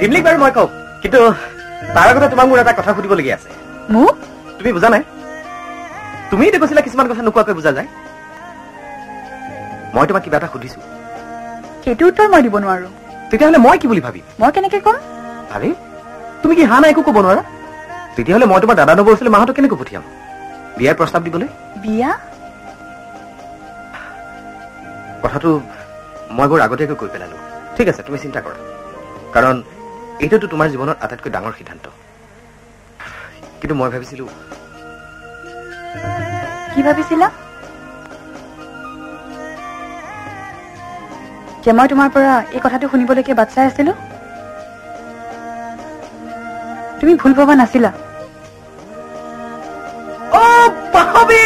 ৰিমলিক বাৰু মই কওঁ, কিন্তু তাৰ আগতে তোমাক মোৰ এটা কথা সুধিবলগীয়া আছে। মোক? তুমি বুজা নাই? তুমি এতিয়া কৈছিলা কিছুমান কথা নোকোৱাকৈ বুজা যায়। মই তোমাক কিবা এটা সুধিছো, সেইটো উত্তৰ মই দিব নোৱাৰো। তেতিয়াহ'লে মই কি বুলি ভাবি? মই কেনেকে ক'ম? ভাবি তুমি কি হা নাই একো ক'ব নোৱাৰা? তেতিয়াহ'লে মই তোমাৰ দাদা নবৌ আছিলে মাহঁতক কেনেকৈ পঠিয়াম বিয়াৰ প্ৰস্তাৱ দিবলৈ? বিয়া? কথাটো মই বৰ আগতীয়াকৈ কৈ পেলালো। ঠিক আছে, তুমি চিন্তা কৰা, কাৰণ এইটোতো তোমাৰ জীৱনত আটাইতকৈ ডাঙৰ সিদ্ধান্ত। কিন্তু মই ভাবিছিলো। কি ভাবিছিলা? যে মই তোমাৰ পৰা এই কথাটো শুনিবলৈকে বাট চাই আছিলো? তুমি ভুল ভবা নাছিলা? অ' বাহবী!